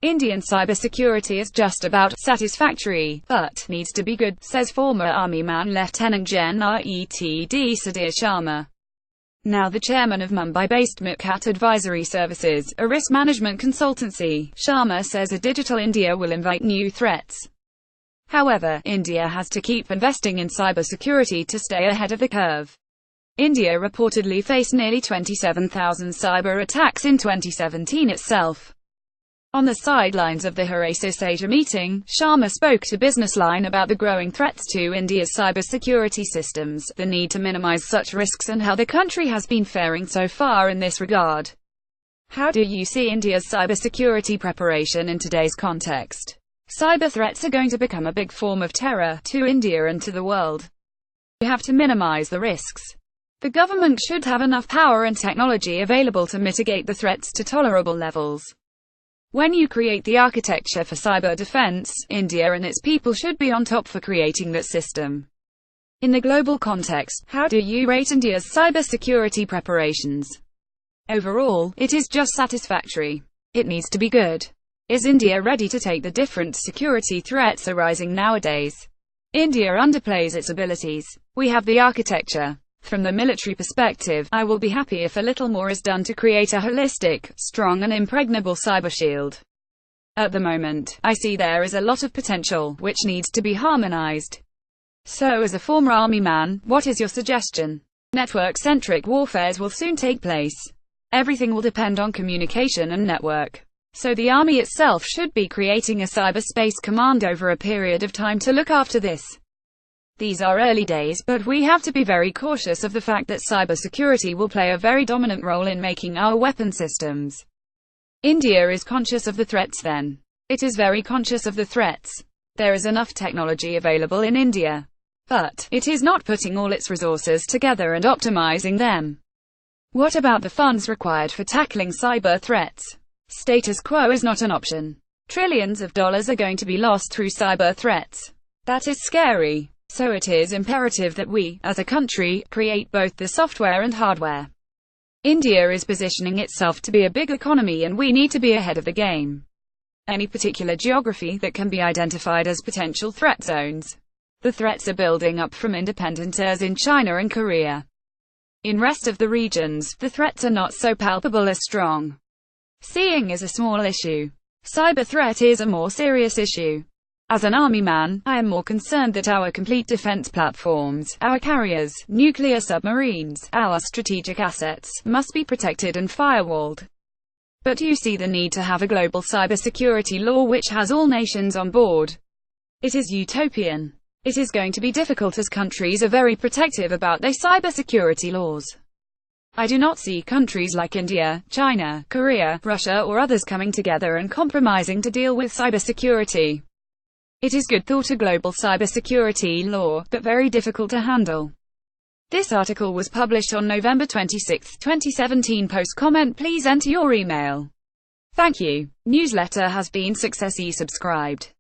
Indian cybersecurity is just about satisfactory, but needs to be good, says former Army man Lieutenant General retd Sudhir Sharma, now the chairman of Mumbai-based MitKat Advisory Services, a risk management consultancy. Sharma says a digital India will invite new threats. However, India has to keep investing in cybersecurity to stay ahead of the curve. India reportedly faced nearly 27,000 cyber attacks in 2017 itself. On the sidelines of the Horasis Asia Meeting, Sharma spoke to BusinessLine about the growing threats to India's cybersecurity systems, the need to minimize such risks and how the country has been faring so far in this regard. How do you see India's cybersecurity preparation in today's context? Cyber threats are going to become a big form of terror to India and to the world. You have to minimize the risks. The government should have enough power and technology available to mitigate the threats to tolerable levels. When you create the architecture for cyber defense, India and its people should be on top for creating that system. In the global context, how do you rate India's cybersecurity preparations? Overall, it is just satisfactory. It needs to be good. Is India ready to take the different security threats arising nowadays? India underplays its abilities. We have the architecture. From the military perspective, I will be happy if a little more is done to create a holistic, strong and impregnable cyber shield. At the moment, I see there is a lot of potential, which needs to be harmonized. So as a former army man, what is your suggestion? Network-centric warfares will soon take place. Everything will depend on communication and network. So the army itself should be creating a cyberspace command over a period of time to look after this. These are early days, but we have to be very cautious of the fact that cybersecurity will play a very dominant role in making our weapon systems. India is conscious of the threats then. It is very conscious of the threats. There is enough technology available in India. But it is not putting all its resources together and optimizing them. What about the funds required for tackling cyber threats? Status quo is not an option. Trillions of dollars are going to be lost through cyber threats. That is scary. So it is imperative that we, as a country, create both the software and hardware. India is positioning itself to be a big economy and we need to be ahead of the game. Any particular geography that can be identified as potential threat zones. The threats are building up from independent as in China and Korea. In rest of the regions, the threats are not so palpable as strong. Seeing is a small issue. Cyber threat is a more serious issue. As an army man, I am more concerned that our complete defense platforms, our carriers, nuclear submarines, our strategic assets, must be protected and firewalled. But you see the need to have a global cybersecurity law which has all nations on board. It is utopian. It is going to be difficult as countries are very protective about their cybersecurity laws. I do not see countries like India, China, Korea, Russia or others coming together and compromising to deal with cybersecurity. It is good thought a global cybersecurity law, but very difficult to handle. This article was published on November 26, 2017. Post comment, please enter your email. Thank you. Newsletter has been successfully subscribed.